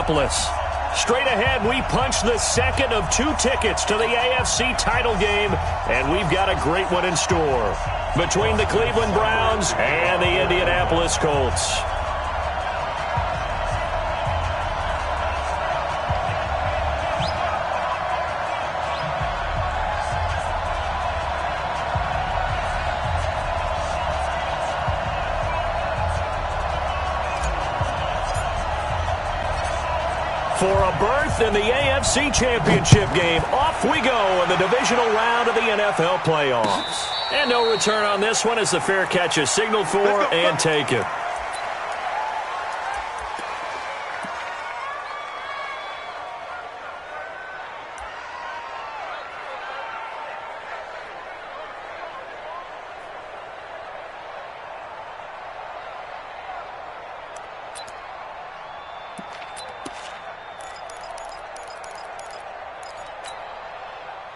Indianapolis. Straight ahead, we punch the second of 2 tickets to the AFC title game, and we've got a great one in store between the Cleveland Browns and the Indianapolis Colts. For a berth in the AFC Championship game, off we go in the divisional round of the NFL playoffs. And no return on this one as the fair catch is signaled for and taken.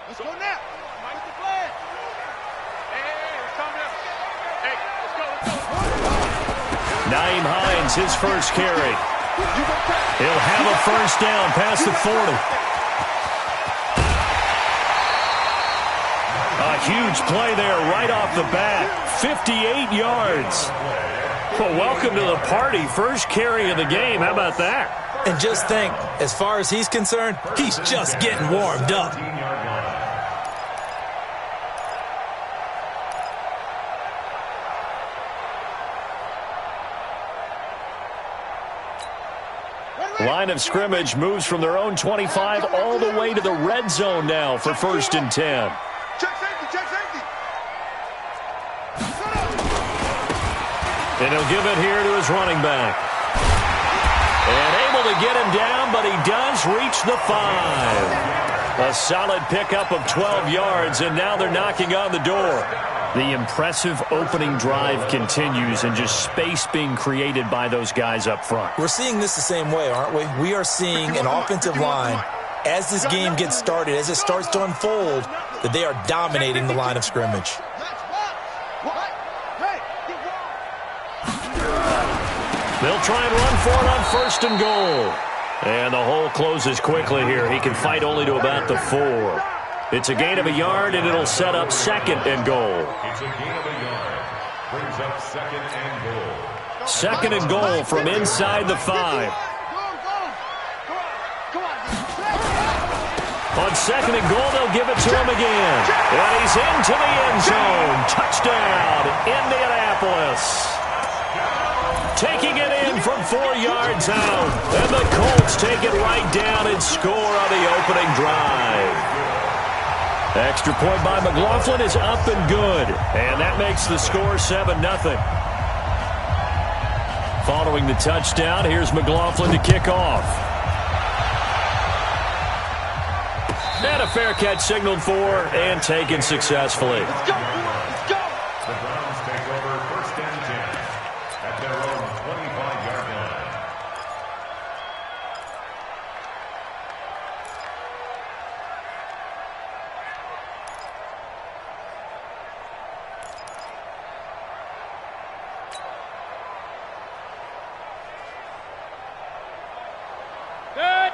Let's go now. Mike the play. Hey, it's coming up. Hey, let's go. Nyheim Hines, his first carry. He'll have a first down past the 40. A huge play there right off the bat. 58 yards. Well, welcome to the party. First carry of the game. How about that? And just think, as far as he's concerned, he's just getting warmed up. Line of scrimmage moves from their own 25 all the way to the red zone now for 1st and 10. Check safety, check safety. And he'll give it here to his running back. And able to get him down, but he does reach the 5. A solid pickup of 12 yards, and now they're knocking on the door. The impressive opening drive continues, and just space being created by those guys up front. We're seeing this the same way, aren't we? We are seeing an offensive line, as this game gets started, as it starts to unfold, that they are dominating the line of scrimmage. They'll try and run for it on 1st and goal. And the hole closes quickly here. He can fight only to about the 4. It's a gain of a yard, and it'll set up 2nd and goal. It's a gain of a yard. Brings up 2nd and goal. 2nd and goal from inside the 5. On 2nd and goal, they'll give it to him again. And he's into the end zone. Touchdown, Indianapolis. Taking it in from 4 yards out. And the Colts take it right down and score on the opening drive. Extra point by McLaughlin is up and good. And that makes the score 7-0. Following the touchdown, here's McLaughlin to kick off. And a fair catch signaled for and taken successfully. Let's go. Let's go. The Browns take over 1st and 10 at their own 25-yard line.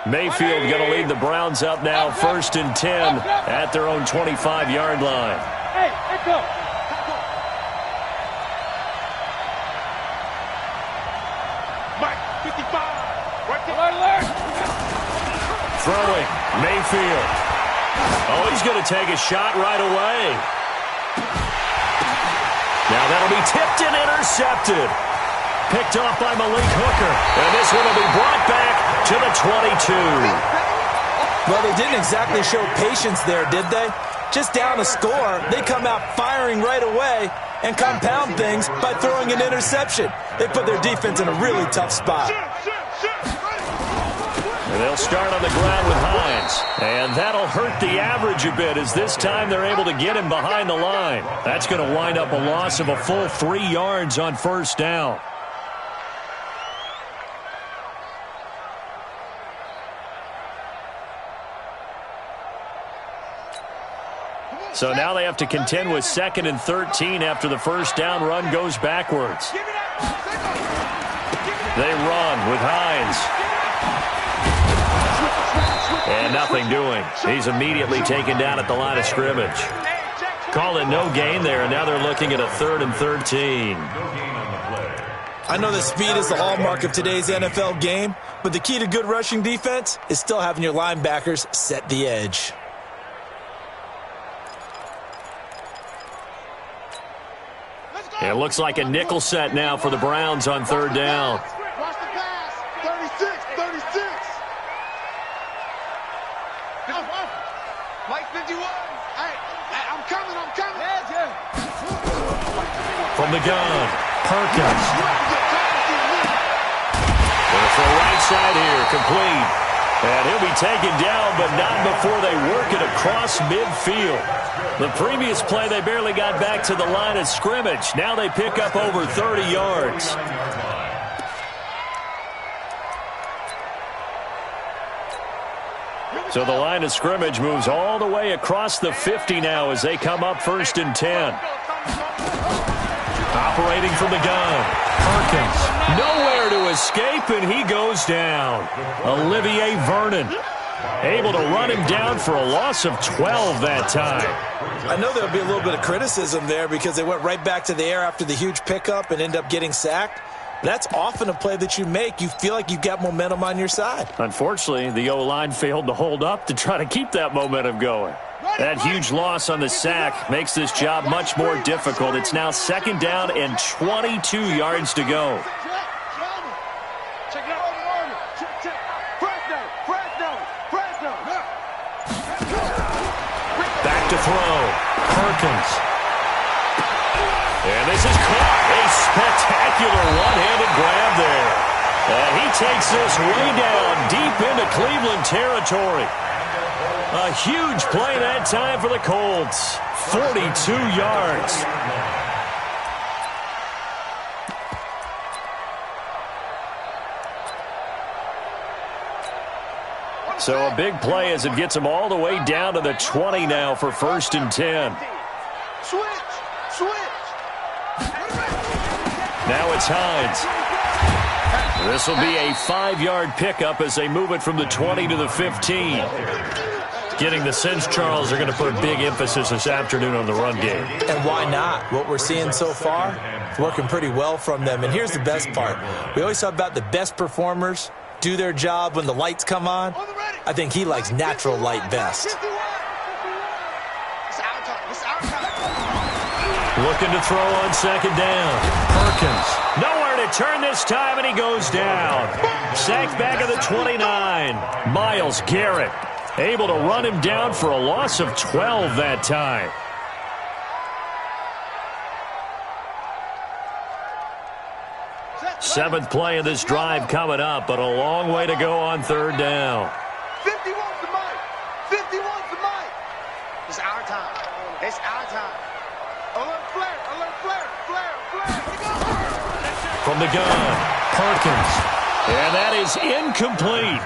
Mayfield going to lead the Browns up now, 1st and 10 at their own 25-yard line. Hey, let's go. Mike, 55. Right to alert. Throwing, Mayfield. Oh, he's going to take a shot right away. Now that'll be tipped and intercepted. Picked off by Malik Hooker. And this one will be brought back to the 22. Well, they didn't exactly show patience there, did they? Just down a score, they come out firing right away and compound things by throwing an interception. They put their defense in a really tough spot. And they'll start on the ground with Hines. And that'll hurt the average a bit as this time they're able to get him behind the line. That's going to wind up a loss of a full 3 yards on 1st down. So now they have to contend with 2nd and 13 after the 1st down run goes backwards. They run with Hines. And nothing doing. He's immediately taken down at the line of scrimmage. Call it no gain there, and now they're looking at a 3rd and 13. I know that speed is the hallmark of today's NFL game, but the key to good rushing defense is still having your linebackers set the edge. It looks like a nickel set now for the Browns on 3rd down. Watch the pass. 36, 36. Like 51. Hey, I'm coming. Yeah. From the gun, Perkins. Going for a right side here, complete. And he'll be taken down, but not before they work it across midfield. The previous play, they barely got back to the line of scrimmage. Now they pick up over 30 yards. So the line of scrimmage moves all the way across the 50 now as they come up 1st and 10. Operating from the gun, Perkins. Nowhere to escape, and he goes down. Olivier Vernon able to run him down for a loss of 12 that time. I know there'll be a little bit of criticism there because they went right back to the air after the huge pickup and end up getting sacked. That's often a play that you make. You feel like you've got momentum on your side. Unfortunately, the O-line failed to hold up to try to keep that momentum going. That huge loss on the sack makes this job much more difficult. It's now 2nd down and 22 yards to go. Back to throw. Perkins. And this is caught. A spectacular one-handed grab there. And he takes this way down deep into Cleveland territory. A huge play that time for the Colts. 42 yards. So a big play as it gets them all the way down to the 20 now for 1st and 10. Switch. Now it's Hines. This will be a 5-yard pickup as they move it from the 20 to the 15. Getting the sense, Charles, they're going to put a big emphasis this afternoon on the run game. And why not? What we're seeing so far is working pretty well from them. And here's the best part. We always talk about the best performers do their job when the lights come on. I think he likes natural light best. Looking to throw on 2nd down. Perkins. Nowhere to turn this time, and he goes down. Sacked back at the 29. Myles Garrett able to run him down for a loss of 12 that time. Seventh play of this drive coming up, but a long way to go on 3rd down. 50 wants the mic. 50 wants the mic. It's our time. It's our time. Alert flare. From the gun, Perkins. And that is incomplete.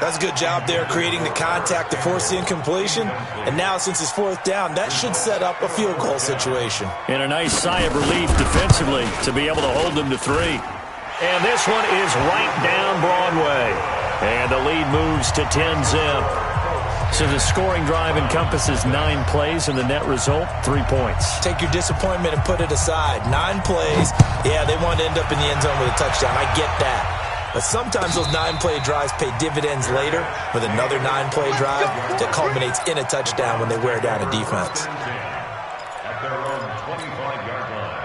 That's a good job there creating the contact to force the incompletion. And now since it's 4th down, that should set up a field goal situation. And a nice sigh of relief defensively to be able to hold them to 3. And this one is right down Broadway. And the lead moves to 10-zip. So the scoring drive encompasses 9 plays, and the net result, 3 points. Take your disappointment and put it aside. 9 plays. Yeah, they want to end up in the end zone with a touchdown. I get that. But sometimes those 9-play drives pay dividends later with another 9-play drive that culminates in a touchdown when they wear down a defense. At their own 25-yard line.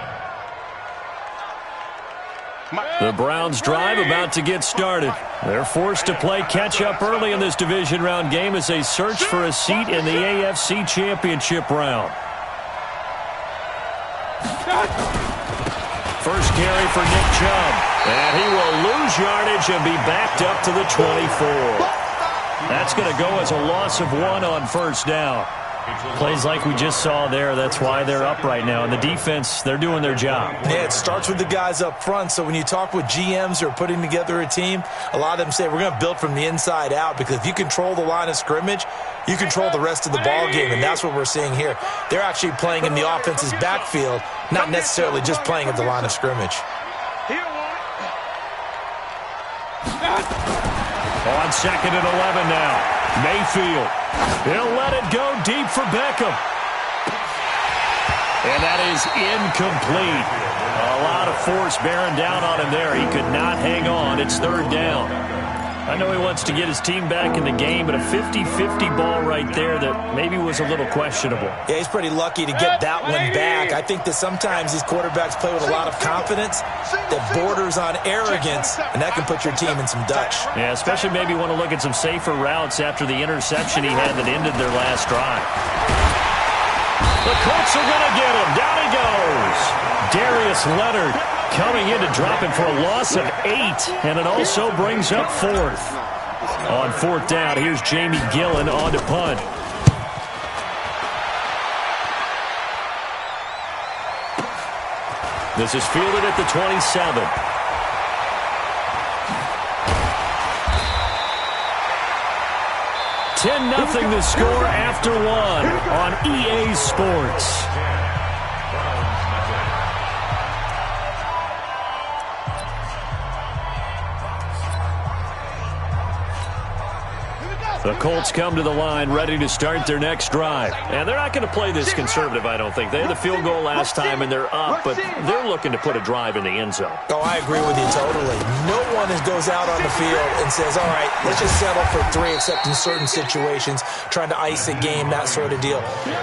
The Browns drive about to get started. They're forced to play catch-up early in this division round game as they search for a seat in the AFC Championship round. First carry for Nick Chubb. And he will lose yardage and be backed up to the 24. That's going to go as a loss of 1 on 1st down. Plays like we just saw there, that's why they're up right now. And the defense, they're doing their job. Yeah, it starts with the guys up front. So when you talk with GMs who are putting together a team, a lot of them say we're going to build from the inside out, because if you control the line of scrimmage, you control the rest of the ball game, and that's what we're seeing here. They're actually playing in the offense's backfield, not necessarily just playing at the line of scrimmage. On 2nd and 11 now. Mayfield. He'll let it go deep for Beckham. And that is incomplete. A lot of force bearing down on him there. He could not hang on. It's third down. I know he wants to get his team back in the game, but a 50-50 ball right there that maybe was a little questionable. Yeah, he's pretty lucky to get that one back. I think that sometimes these quarterbacks play with a lot of confidence that borders on arrogance, and that can put your team in some Dutch. Yeah, especially maybe want to look at some safer routes after the interception he had that ended their last drive. The Colts are going to get him. Down he goes. Darius Leonard coming in to drop him for a loss of 8, and it also brings up fourth. On fourth down, here's Jamie Gillen on to punt. This is fielded at the 27. $10-0 the score after one on EA Sports. The Colts come to the line ready to start their next drive. And they're not going to play this conservative, I don't think. They had the field goal last time, and they're up, but they're looking to put a drive in the end zone. Oh, I agree with you totally. No one goes out on the field and says, all right, let's just settle for 3, except in certain situations, trying to ice a game, that sort of deal.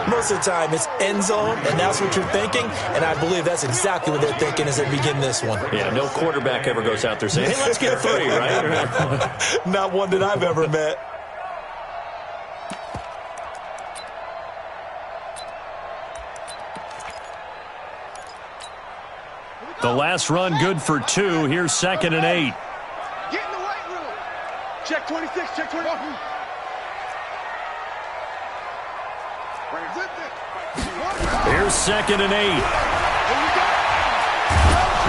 Most of the time, it's end zone, and that's what you're thinking, and I believe that's exactly what they're thinking as they begin this one. Yeah, no quarterback ever goes out there saying, hey, let's get 3, right? Not one that I've ever met. The last run good for 2. Here's 2nd and 8. Get in the weight room. Check 26, check 21. Here's 2nd and 8.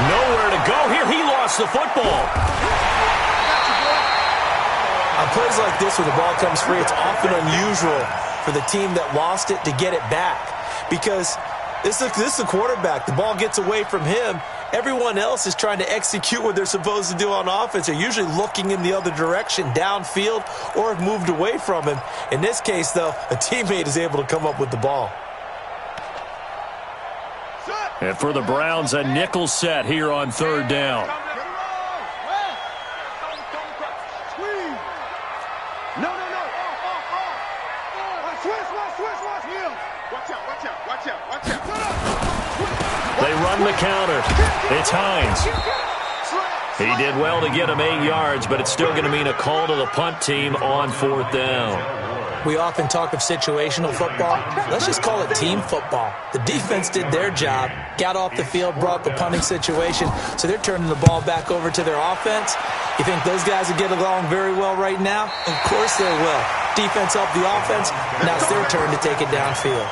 Nowhere to go here. He lost the football. On plays like this where the ball comes free, it's often unusual for the team that lost it to get it back. Because this is a quarterback. The ball gets away from him. Everyone else is trying to execute what they're supposed to do on offense. They're usually looking in the other direction, downfield, or have moved away from him. In this case, though, a teammate is able to come up with the ball. And for the Browns, a nickel set here on third down. They run the counter. It's Hines. He did well to get him 8 yards, but it's still going to mean a call to the punt team on fourth down. We often talk of situational football. Let's just call it team football. The defense did their job, got off the field, brought the punting situation, so they're turning the ball back over to their offense. You think those guys will get along very well right now? Of course they will. Defense helped the offense. Now it's their turn to take it downfield.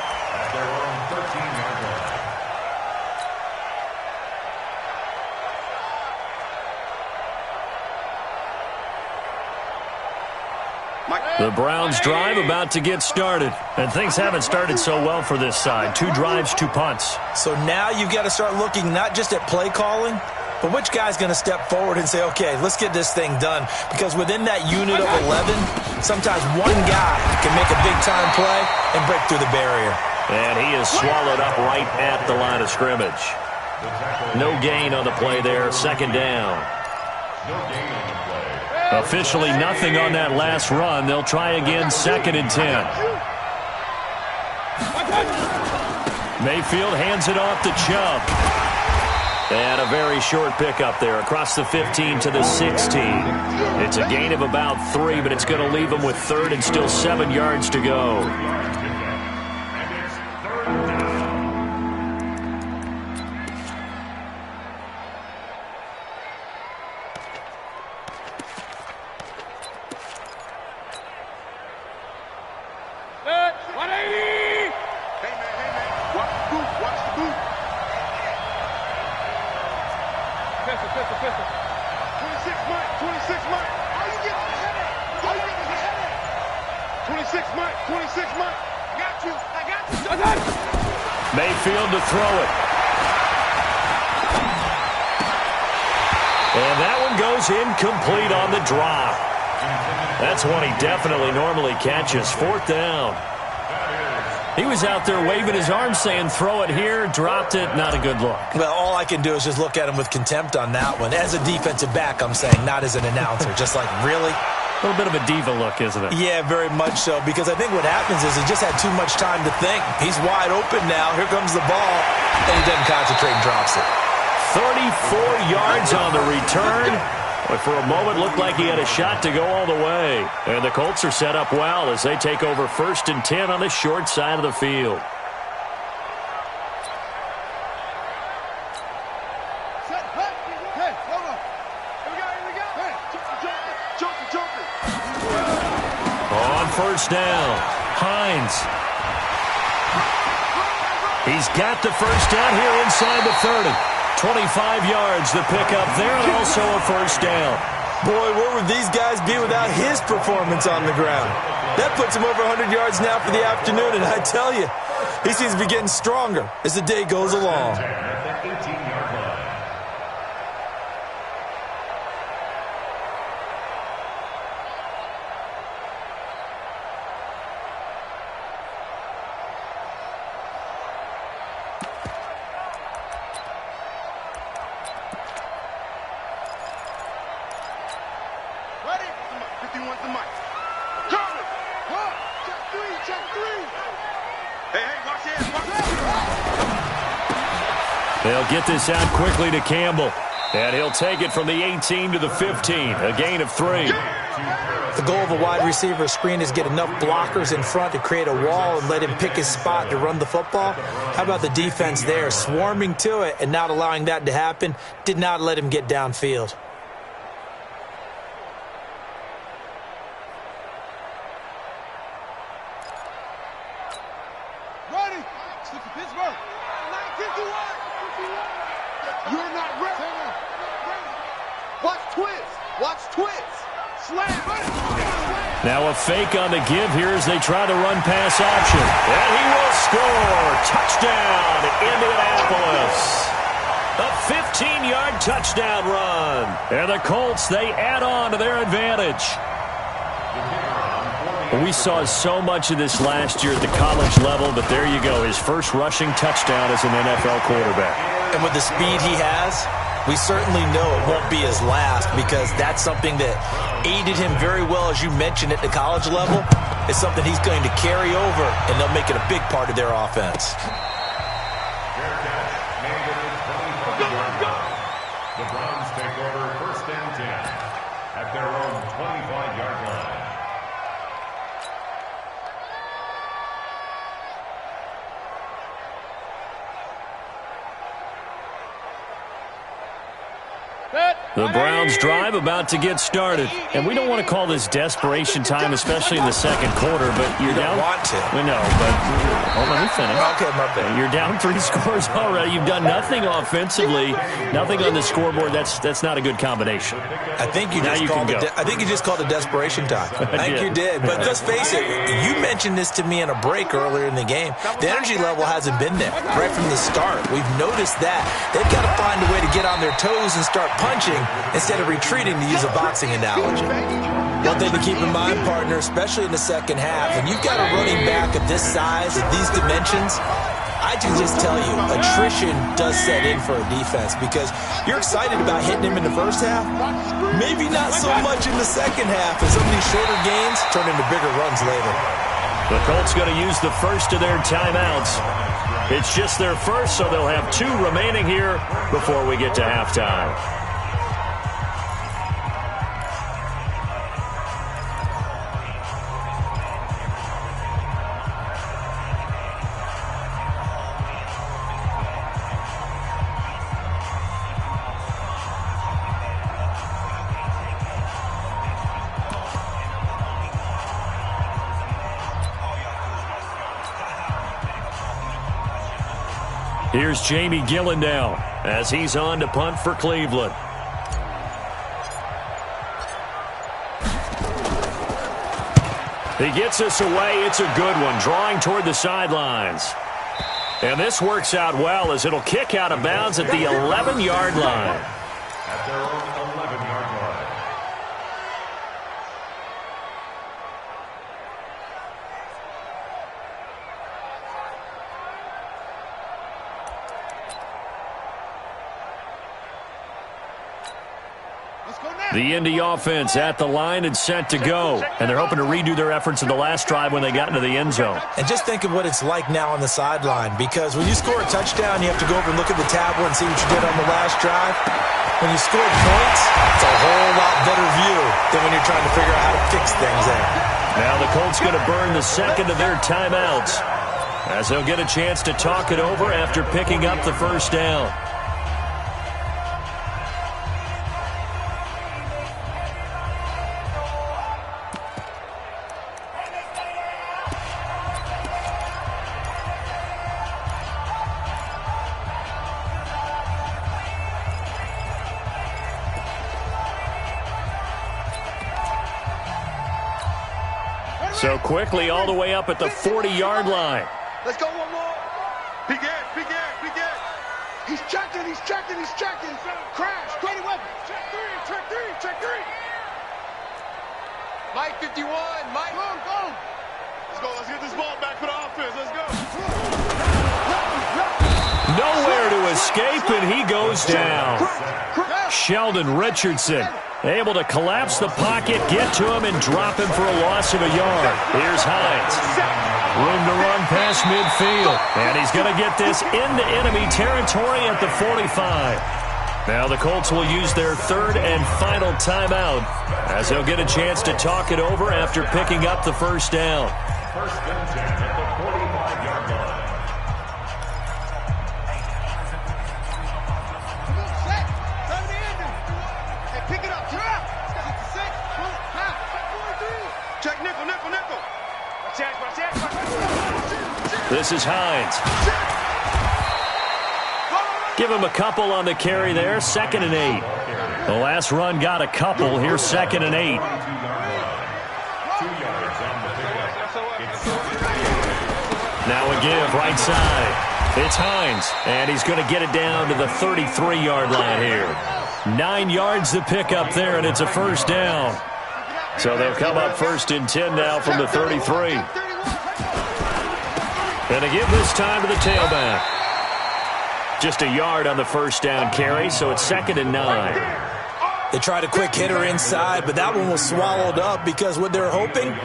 The Browns drive about to get started, and things haven't started so well for this side. 2 drives, 2 punts. So now you've got to start looking not just at play calling, but which guy's going to step forward and say, okay, let's get this thing done. Because within that unit of 11, sometimes one guy can make a big-time play and break through the barrier. And he is swallowed up right at the line of scrimmage. No gain on the play there, 2nd down. Officially nothing on that last run. They'll try again, 2nd and 10. Mayfield hands it off to Chubb. And a very short pickup there across the 15 to the 16. It's a gain of about 3, but it's going to leave them with 3rd and still 7 yards to go. Mayfield to throw it. And that one goes incomplete on the drop. That's one he definitely normally catches. 4th down. He was out there waving his arms saying, throw it here, dropped it, not a good look. Well, all I can do is just look at him with contempt on that one. As a defensive back, I'm saying, not as an announcer. Just like, really? A little bit of a diva look, isn't it? Yeah, very much so, because I think what happens is he just had too much time to think. He's wide open now. Here comes the ball, and he doesn't concentrate and drops it. 34 yards on the return. But for a moment, looked like he had a shot to go all the way. And the Colts are set up well as they take over 1st and 10 on the short side of the field. On 1st down, Hines. He's got the 1st down here inside the 30. 25 yards the pickup there, and also a 1st down. Boy, where would these guys be without his performance on the ground? That puts him over 100 yards now for the afternoon, and I tell you, he seems to be getting stronger as the day goes along. They'll get this out quickly to Campbell. And he'll take it from the 18 to the 15. A gain of 3. The goal of a wide receiver screen is get enough blockers in front to create a wall and let him pick his spot to run the football. How about the defense there, swarming to it and not allowing that to happen? Did not let him get downfield. Now a fake on the give here as they try the run-pass option. And he will score. Touchdown, Indianapolis. A 15-yard touchdown run. And the Colts, they add on to their advantage. We saw so much of this last year at the college level, but there you go. His first rushing touchdown as an NFL quarterback. And with the speed he has, we certainly know it won't be his last, because that's something that aided him very well, as you mentioned, at the college level. It's something he's going to carry over, and they'll make it a big part of their offense. The Browns take over 1st and 10 at their own 25-yard line. The Browns drive about to get started. And we don't want to call this desperation time, especially in the second quarter, but you're down. You don't want to. We know, but hold on, let me finish. Okay, my bad. You're down 3 scores already. You've done nothing offensively, nothing on the scoreboard. That's not a good combination. I think you just called it desperation time. I think you did. But let's face it, you mentioned this to me in a break earlier in the game. The energy level hasn't been there right from the start. We've noticed that. They've got to find a way to get on their toes and start punching instead of retreating, to use a boxing analogy. One thing to keep in mind, partner, especially in the second half, when you've got a running back of this size, of these dimensions, I can just tell you, attrition does set in for a defense, because you're excited about hitting him in the first half, maybe not so much in the second half, and some of these shorter gains turn into bigger runs later. The Colts going to use the first of their timeouts. It's just their first, so they'll have 2 remaining here before we get to halftime. Here's Jamie Gillen now as he's on to punt for Cleveland. He gets us away. It's a good one, drawing toward the sidelines. And this works out well as it'll kick out of bounds at the 11-yard line. At their own 11-yard line. The Indy offense at the line and set to go. And they're hoping to redo their efforts in the last drive when they got into the end zone. And just think of what it's like now on the sideline, because when you score a touchdown, you have to go over and look at the tablet and see what you did on the last drive. When you score points, it's a whole lot better view than when you're trying to figure out how to fix things there. Now the Colts going to burn the second of their timeouts as they'll get a chance to talk it over after picking up the first down. So quickly all the way up at the 40-yard line. Let's go one more. Big Ed. He's checking. Crash. Great weapon. Check three. Mike 51. Mike. Go. Let's go. Let's get this ball back for the offense. Let's go. Nowhere to escape, and he goes down. Sheldon Richardson able to collapse the pocket, get to him, and drop him for a loss of a yard. Here's Hines. Room to run past midfield. And he's going to get this into enemy territory at the 45. Now the Colts will use their third and final timeout as they'll get a chance to talk it over after picking up the first down. First and 10 at the 45-yard line. Check nickel. This is Hines. Give him a couple on the carry there. 2nd and 8. The last run got a couple. Here's 2nd and 8. 2 yards on the pickup. Now a give right side. It's Hines, and he's going to get it down to the 33-yard line here. 9 yards to pick up there, and it's a first down. So they'll come up 1st and 10 now from the 33. And they give this time to the tailback. Just a yard on the first down carry, so it's 2nd and 9. They tried a quick hitter inside, but that one was swallowed up because what they're hoping,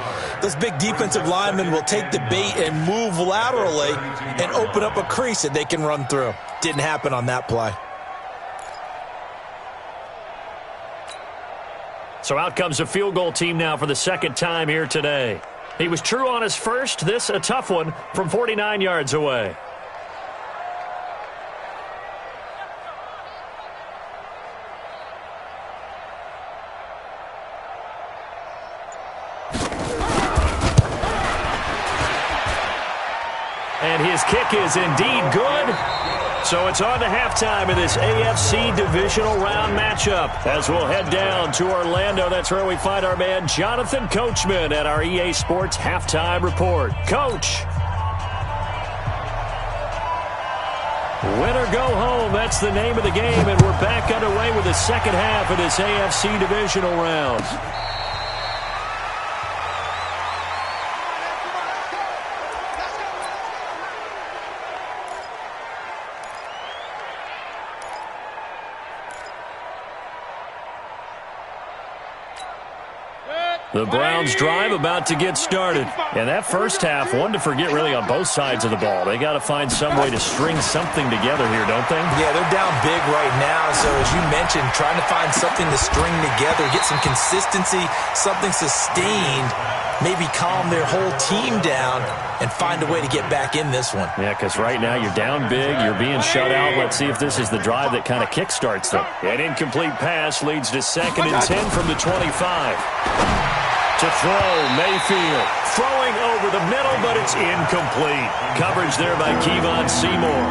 those big defensive linemen will take the bait and move laterally and open up a crease that they can run through. Didn't happen on that play. So out comes a field goal team now for the second time here today. He was true on his first. This a tough one from 49 yards away. And his kick is indeed good. So it's on to halftime in this AFC divisional round matchup. As we'll head down to Orlando, that's where we find our man Jonathan Coachman at our EA Sports Halftime Report. Coach. Win or go home, that's the name of the game, and we're back underway with the second half of this AFC divisional round. The Browns drive about to get started. And that first half, one to forget really on both sides of the ball. They got to find some way to string something together here, don't they? Yeah, they're down big right now. So as you mentioned, trying to find something to string together, get some consistency, something sustained, maybe calm their whole team down and find a way to get back in this one. Yeah, because right now you're down big, you're being shut out. Let's see if this is the drive that kind of kickstarts them. An incomplete pass leads to 2nd and 10 from the 25. To throw, Mayfield. Throwing over the middle, but it's incomplete. Coverage there by Kevon Seymour.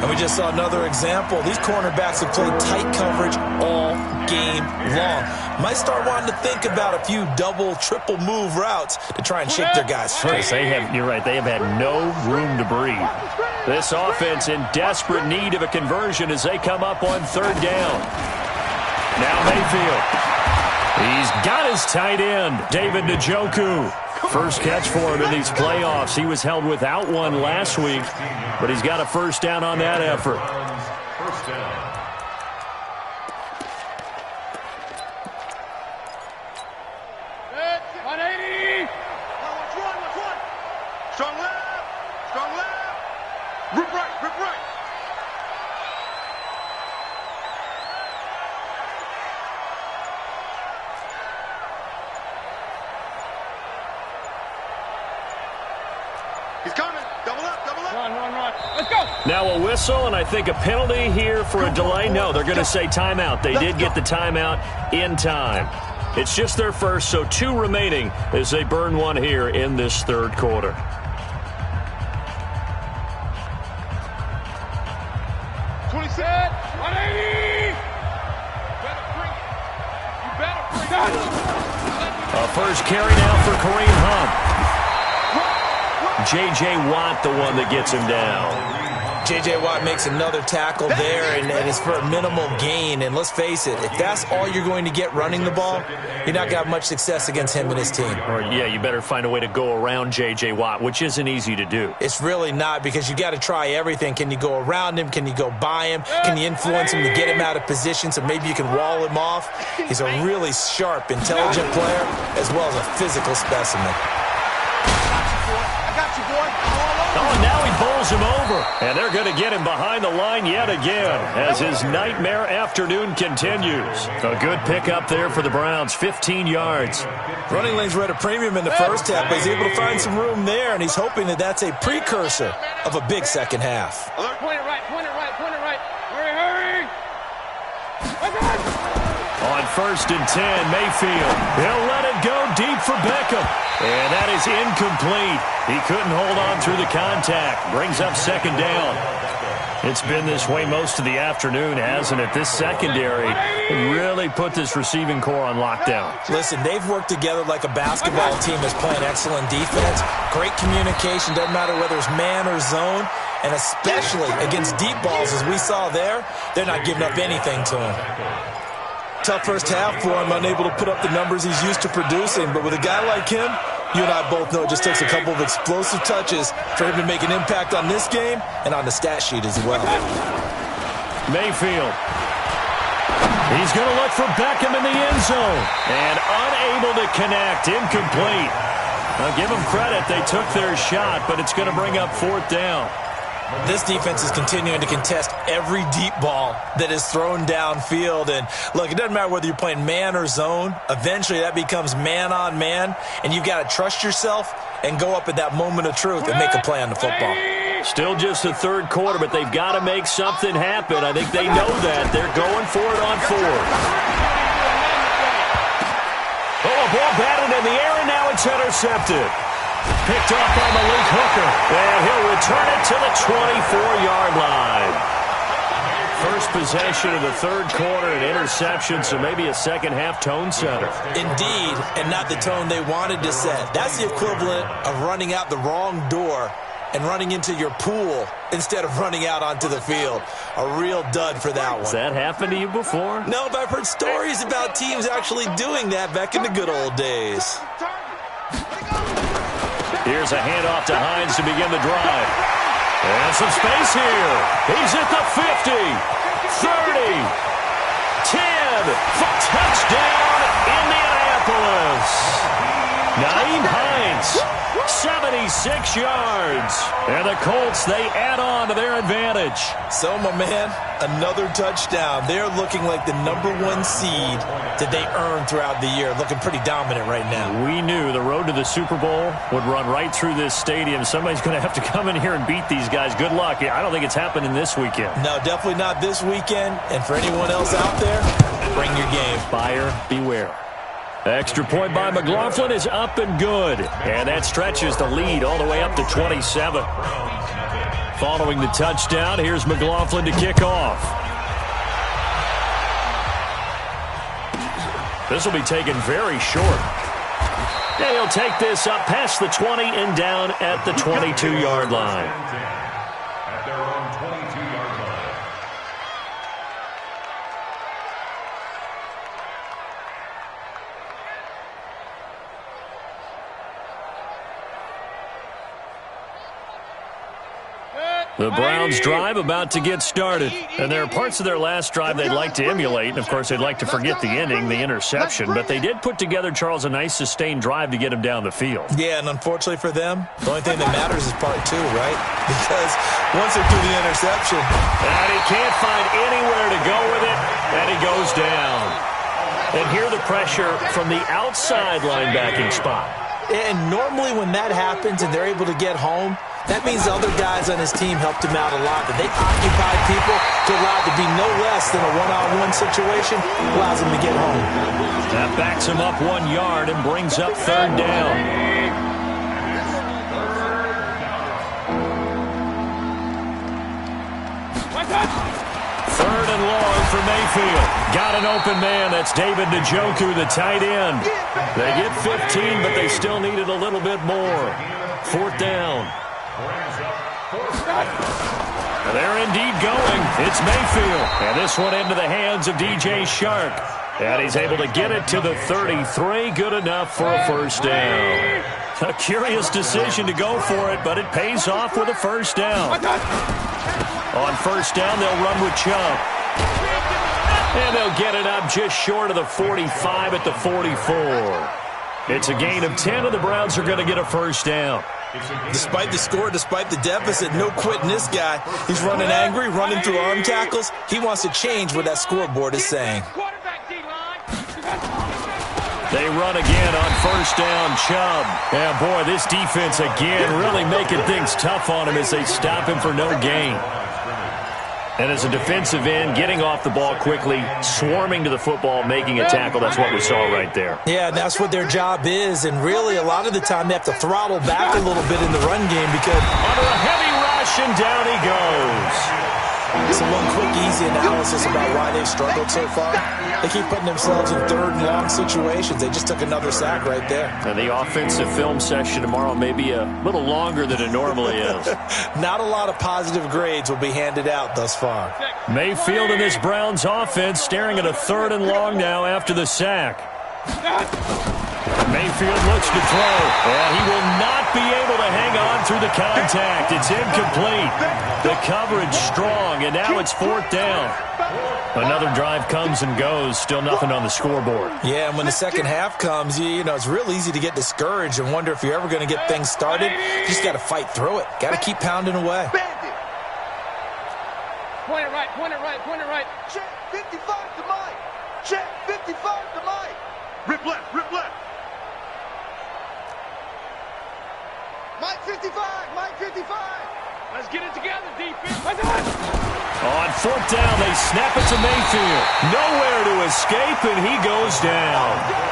And we just saw another example. These cornerbacks have played tight coverage all game long. Might start wanting to think about a few double, triple move routes to try and shake their guys free. You're right, they have had no room to breathe. This offense in desperate need of a conversion as they come up on 3rd down. Now Mayfield. He's got his tight end, David Njoku. First catch for him in these playoffs. He was held without one last week, but he's got a first down on that effort. He's coming. Double up, double up. Run. Let's go. Now a whistle, and I think a penalty here for a delay. No, they're going to say timeout. They did get the timeout in time. It's just their first, so 2 remaining as they burn one here in this third quarter. Set. 180. Better bring it. You better bring it. A first carry now for Kareem Hunt. J.J. Watt, the one that gets him down. J.J. Watt makes another tackle there, and it's for a minimal gain. And let's face it, if that's all you're going to get running the ball, you're not going to have much success against him and his team. Or, yeah, you better find a way to go around J.J. Watt, which isn't easy to do. It's really not, because you got to try everything. Can you go around him? Can you go by him? Can you influence him to get him out of position so maybe you can wall him off? He's a really sharp, intelligent player as well as a physical specimen. I got you, boy. Oh, and now he bowls him over. And they're going to get him behind the line yet again as his nightmare afternoon continues. A good pickup there for the Browns, 15 yards. Running lanes were at a premium in the first half, but he's able to find some room there, and he's hoping that that's a precursor of a big second half. Point it right. Hurry. On 1st and 10, Mayfield. He'll let it go deep for Beckham. And that is incomplete. He couldn't hold on through the contact. Brings up 2nd down. It's been this way most of the afternoon, hasn't it? This secondary really put this receiving core on lockdown. Listen, they've worked together like a basketball team that's playing excellent defense. Great communication, doesn't matter whether it's man or zone. And especially against deep balls, as we saw there, they're not giving up anything to him. Tough first half for him, unable to put up the numbers he's used to producing. But with a guy like him, you and I both know it just takes a couple of explosive touches for him to make an impact on this game and on the stat sheet as well. Mayfield. He's going to look for Beckham in the end zone. And unable to connect. Incomplete. Now, give them credit. They took their shot, but it's going to bring up 4th down. This defense is continuing to contest every deep ball that is thrown downfield. And, look, it doesn't matter whether you're playing man or zone. Eventually, that becomes man-on-man, and you've got to trust yourself and go up at that moment of truth and make a play on the football. Still just the third quarter, but they've got to make something happen. I think they know that. They're going for it on 4th. Oh, a ball batted in the air, and now it's intercepted. Picked off by Malik Hooker, and he'll return it to the 24-yard line. First possession of the third quarter, an interception, so maybe a second-half tone setter. Indeed, and not the tone they wanted to set. That's the equivalent of running out the wrong door and running into your pool instead of running out onto the field. A real dud for that one. Has that happened to you before? No, but I've heard stories about teams actually doing that back in the good old days. Here's a handoff to Hines to begin the drive. And some space here. He's at the 50, 30, 10, for touchdown, Indianapolis. Naeem Hines, 76 yards. And the Colts, they add on to their advantage. So, my man, another touchdown. They're looking like the #1 seed that they earned throughout the year. Looking pretty dominant right now. We knew the road to the Super Bowl would run right through this stadium. Somebody's going to have to come in here and beat these guys. Good luck. I don't think it's happening this weekend. No, definitely not this weekend. And for anyone else out there, bring your game. Buyer beware. Extra point by McLaughlin is up and good. And that stretches the lead all the way up to 27. Following the touchdown, here's McLaughlin to kick off. This will be taken very short. And he'll take this up past the 20 and down at the 22-yard line. At their own 22-yard line. The Browns' drive about to get started. And there are parts of their last drive they'd like to emulate. And, of course, they'd like to forget the ending, the interception. But they did put together, Charles, a nice sustained drive to get him down the field. Yeah, and unfortunately for them, the only thing that matters is part 2, right? Because once they're through the interception. And he can't find anywhere to go with it. And he goes down. And here the pressure from the outside linebacking spot. And normally when that happens and they're able to get home, That means the other guys on his team helped him out a lot. That they occupied people to allow it to be no less than a one-on-one situation, allows him to get home. That backs him up 1 yard and brings up third down. Third and long for Mayfield. Got an open man. That's David Njoku, the tight end. They get 15, but they still needed a little bit more. Fourth down. They're indeed going. It's Mayfield. And this one into the hands of DJ Shark. And he's able to get it to the 33. Good enough for a first down. A curious decision to go for it, but it pays off with a first down. On first down, they'll run with Chubb. And they'll get it up just short of the 45 at the 44. It's a gain of 10, and the Browns are going to get a first down. Despite the score, despite the deficit, no quitting this guy. He's running angry, running through arm tackles. He wants to change what that scoreboard is saying. They run again on first down, Chubb. And boy, this defense again really making things tough on him as they stop him for no gain. And as a defensive end, getting off the ball quickly, swarming to the football, making a tackle, that's what we saw right there. Yeah, and that's what their job is. And really, a lot of the time, they have to throttle back a little bit in the run game because under a heavy rush, and down he goes. So one quick, easy analysis about why they've struggled so far. They keep putting themselves in third and long situations. They just took another sack right there. And the offensive film session tomorrow may be a little longer than it normally is. Not a lot of positive grades will be handed out thus far. Mayfield in this Browns offense staring at a third and long now after the sack. Mayfield looks to throw, and he will not be able to hang on through the contact. It's incomplete. The coverage strong, and now it's fourth down. Another drive comes and goes, still nothing on the scoreboard. Yeah, and when the second half comes, you know, it's real easy to get discouraged and wonder if you're ever going to get things started. You just got to fight through it. Got to keep pounding away. Point it right, point it right, point it right. Check 55 to Mike. Check 55 to Mike. Rip left, rip left. Mike 55, Mike 55. Let's get it together, defense. On fourth down, they snap it to Mayfield. Nowhere to escape, and he goes down.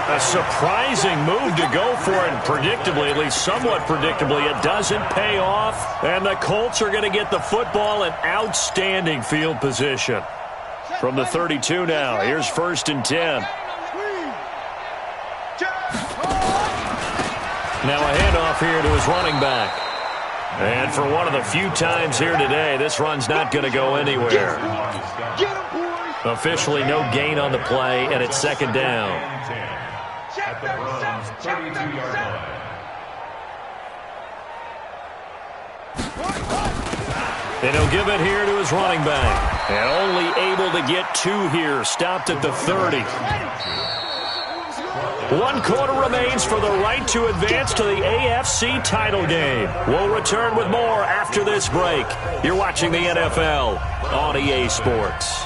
A surprising move to go for it, and predictably, at least somewhat predictably, it doesn't pay off. And the Colts are going to get the football in outstanding field position. From the 32 now, here's first and 10. Now a handoff here to his running back. And for one of the few times here today, this run's not going to go anywhere. Officially no gain on the play, and it's second down. At the Browns' 32-yard line. And he'll give it here to his running back. And only able to get two here. Stopped at the 30. 1 quarter remains for the right to advance to the AFC title game. We'll return with more after this break. You're watching the NFL on EA Sports.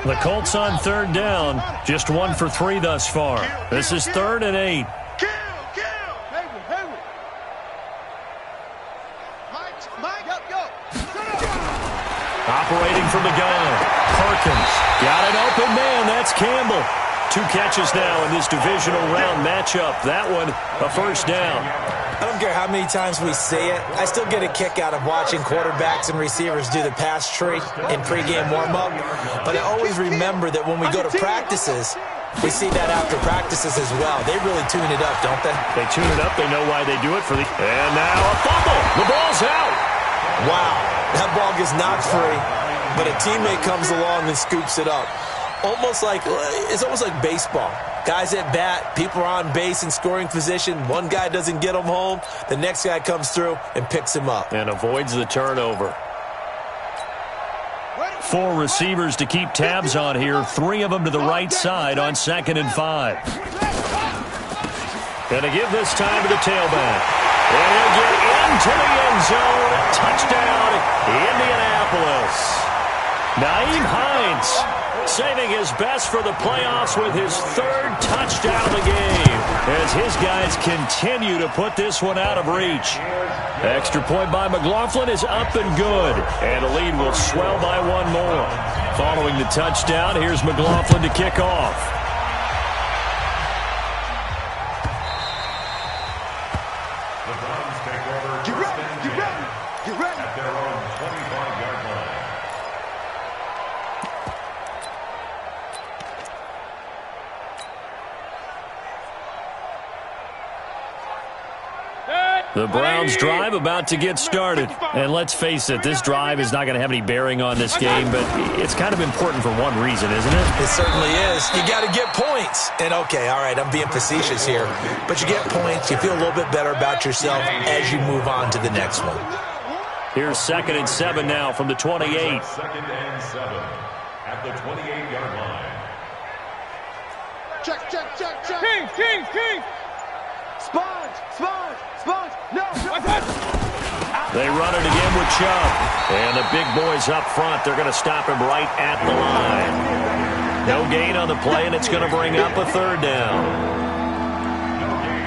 The Colts on third down, just 1 for 3 thus far. This is 3rd and 8. Operating from the gun, Perkins. Got an open man, that's Campbell. 2 catches now in this divisional round matchup. That one, a first down. I don't care how many times we say it, I still get a kick out of watching quarterbacks and receivers do the pass tree in pregame warm-up. But I always remember that when we go to practices, we see that after practices as well. They really tune it up, don't they? They tune it up. They know why they do it. And now a fumble. The ball's out. Wow, that ball gets knocked free, but a teammate comes along and scoops it up. It's almost like baseball. Guys at bat, people are on base in scoring position. One guy doesn't get him home. The next guy comes through and picks him up. And avoids the turnover. 4 receivers to keep tabs on here. 3 of them to the right side on 2nd and 5. Gonna give this time to the tailback. And he'll get into the end zone. Touchdown, Indianapolis. Nyheim Hines saving his best for the playoffs with his third touchdown of the game as his guys continue to put this one out of reach. Extra point by McLaughlin is up and good, and the lead will swell by one more. Following the touchdown, here's McLaughlin to kick off. The Browns take over first and 10 at their own 25-yard line. The Browns drive about to get started. And let's face it, this drive is not going to have any bearing on this game, but it's kind of important for one reason, isn't it? It certainly is. You got to get points. And, okay, all right, I'm being facetious here. But you get points, you feel a little bit better about yourself as you move on to the next one. Here's 2nd and 7 now from the 28. 2nd and 7 at the 28-yard line. Check, check, check, check. King. Sponge. No. They run it again with Chubb. And the big boys up front, they're going to stop him right at the line. No gain on the play, and it's going to bring up a 3rd down.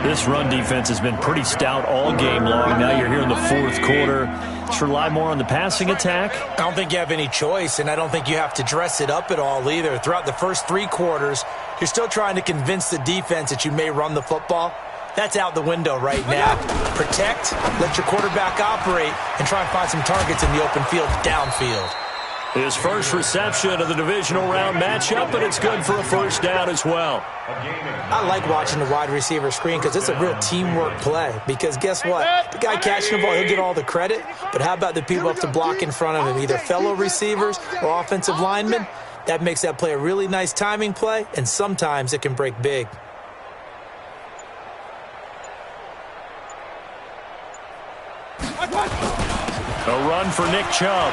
This run defense has been pretty stout all game long. Now you're here in the 4th quarter. Let's rely more on the passing attack. I don't think you have any choice, and I don't think you have to dress it up at all either. Throughout the first 3 quarters, you're still trying to convince the defense that you may run the football. That's out the window right now. Protect, let your quarterback operate, and try and find some targets in the open field downfield. His first reception of the divisional round matchup, but it's good for a 1st down as well. I like watching the wide receiver screen because it's a real teamwork play. Because guess what? The guy catching the ball, he'll get all the credit. But how about the people up to block in front of him, either fellow receivers or offensive linemen? That makes that play a really nice timing play, and sometimes it can break big. A run for Nick Chubb.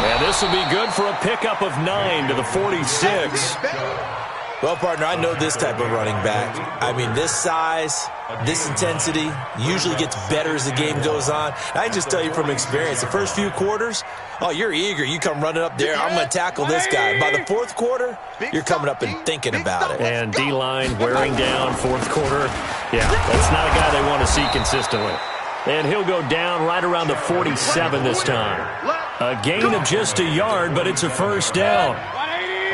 And this will be good for a pickup of 9 to the 46. Well, partner, I know this type of running back. I mean, this size, this intensity usually gets better as the game goes on. I can just tell you from experience, the first few quarters, oh, you're eager. You come running up there, I'm going to tackle this guy. By the 4th quarter, you're coming up and thinking about it. And D-line wearing down 4th quarter. Yeah, that's not a guy they want to see consistently. And he'll go down right around the 47 this time. A gain of just a yard, but it's a 1st down.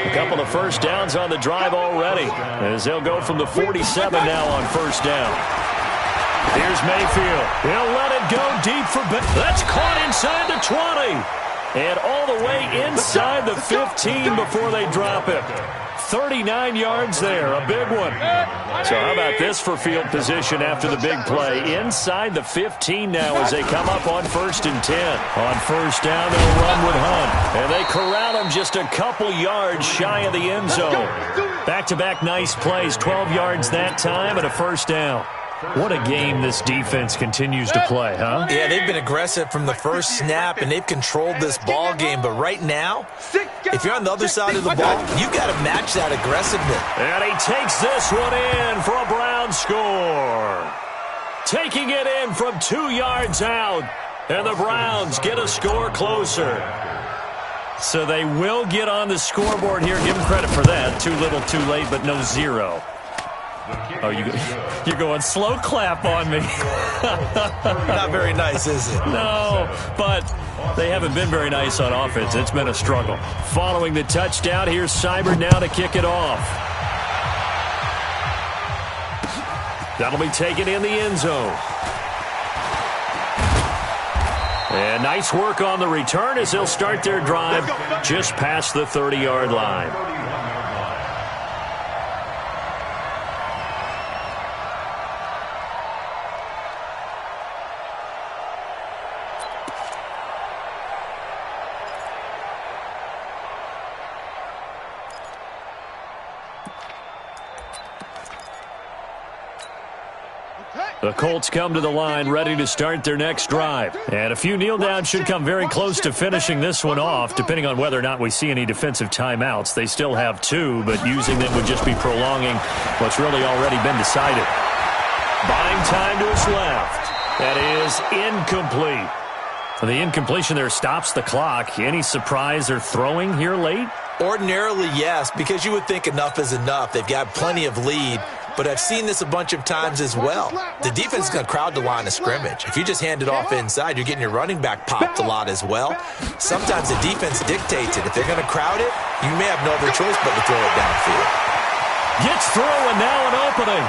A couple of 1st downs on the drive already, as they'll go from the 47 now on 1st down. Here's Mayfield. He'll let it go deep for that's caught inside the 20. And all the way inside the 15 before they drop it. 39 yards there, a big one. So how about this for field position after the big play? Inside the 15 now as they come up on 1st and 10. On 1st down, they'll run with Hunt. And they corral him just a couple yards shy of the end zone. Back-to-back nice plays, 12 yards that time and a 1st down. What a game this defense continues to play, huh? Yeah, they've been aggressive from the first snap, and they've controlled this ball game. But right now, if you're on the other side of the ball, you've got to match that aggressiveness. And he takes this one in for a Brown score. Taking it in from 2 yards out. And the Browns get a score closer. So they will get on the scoreboard here. Give them credit for that. Too little, too late, but no 0. Oh, you're going slow clap on me. Not very nice, is it? No, but they haven't been very nice on offense. It's been a struggle. Following the touchdown, here's Seibert now to kick it off. That'll be taken in the end zone. And nice work on the return as they'll start their drive just past the 30-yard line. The Colts come to the line ready to start their next drive. And a few kneel downs should come very close to finishing this one off, depending on whether or not we see any defensive timeouts. They still have 2, but using them would just be prolonging what's really already been decided. Buying time to his left. That is incomplete. The incompletion there stops the clock. Any surprise they're throwing here late? Ordinarily, yes, because you would think enough is enough. They've got plenty of lead, but I've seen this a bunch of times as well. The defense is going to crowd the line of scrimmage. If you just hand it off inside, you're getting your running back popped a lot as well. Sometimes the defense dictates it. If they're going to crowd it, you may have no other choice but to throw it downfield. Gets through, and now an opening.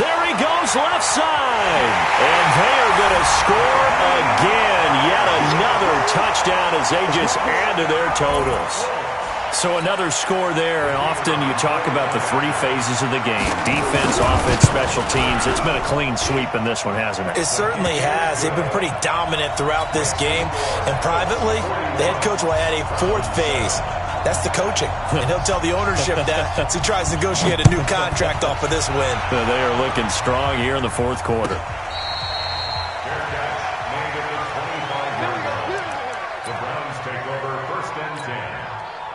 There he goes, left side. And they are going to score again. Yet another touchdown as they just add to their totals. So another score there, and often you talk about the three phases of the game. Defense, offense, special teams. It's been a clean sweep in this one, hasn't it? It certainly has. They've been pretty dominant throughout this game. And privately, the head coach will add a fourth phase. That's the coaching. And he'll tell the ownership that as he tries to negotiate a new contract off of this win. They are looking strong here in the fourth quarter. The Browns take over 1st and 10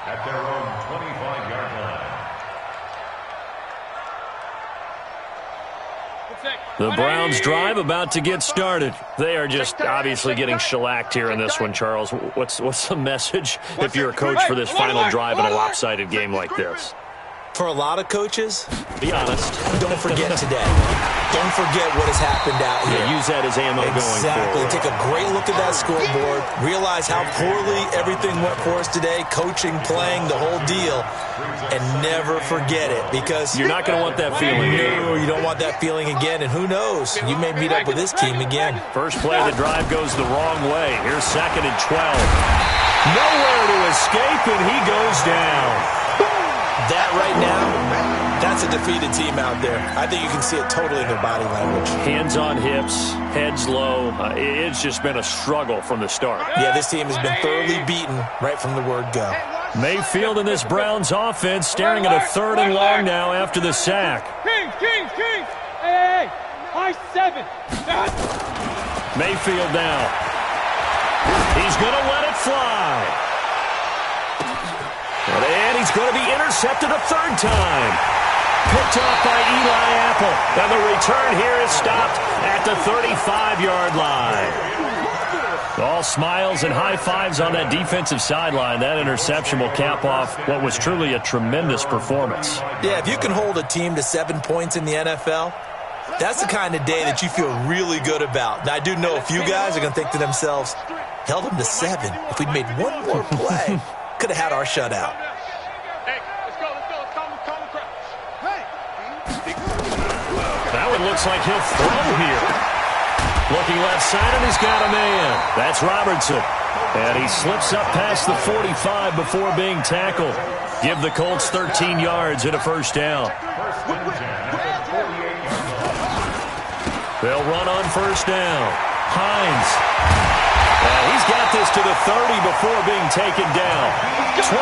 at their own 25-yard line. The Browns drive about to get started. They are just obviously getting shellacked here in this one, Charles. What's the message if you're a coach for this final drive in a lopsided game like this? For a lot of coaches, be honest. Don't forget today. Don't forget what has happened out here. Yeah, use that as ammo going forward. Take a great look at that scoreboard. Realize how poorly everything went for us today. Coaching, playing, the whole deal. And never forget it, because you're not going to want that feeling. No, you don't want that feeling again. And who knows? You may meet up with this team again. First play of the drive goes the wrong way. Here's 2nd and 12. Nowhere to escape, and he goes down. That right now, that's a defeated team out there. I think you can see it totally in their body language. Hands on hips, heads low. It's just been a struggle from the start. Yeah, this team has been thoroughly beaten right from the word go. Mayfield in this Browns offense staring at a 3rd and long now after the sack. Kings! Hey! High 7! Mayfield now. He's going to let it fly. And he's going to be intercepted a 3rd time. Picked off by Eli Apple. And the return here is stopped at the 35-yard line. All smiles and high fives on that defensive sideline. That interception will cap off what was truly a tremendous performance. Yeah, if you can hold a team to 7 points in the NFL, that's the kind of day that you feel really good about. Now, I do know a few guys are going to think to themselves, held them to 7. If we'd made one more play, could have had our shutout. Hey, let's go. Calm the crowd. That one looks like he'll throw here. Looking left side, and he's got a man. That's Robertson. And he slips up past the 45 before being tackled. Give the Colts 13 yards and a 1st down. They'll run on 1st down. Hines. He's got this to the 30 before being taken down. 23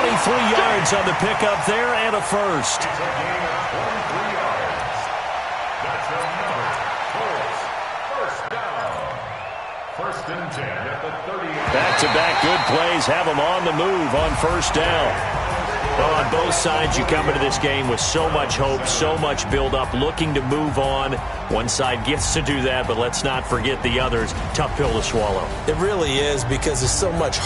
yards on the pickup there and a 1st. That's another Colts 1st down. 1st and 10 at the 38. Back-to-back good plays have them on the move on 1st down. Well, on both sides, you come into this game with so much hope, so much build-up, looking to move on. One side gets to do that, but let's not forget the others. Tough pill to swallow. It really is, because there's so much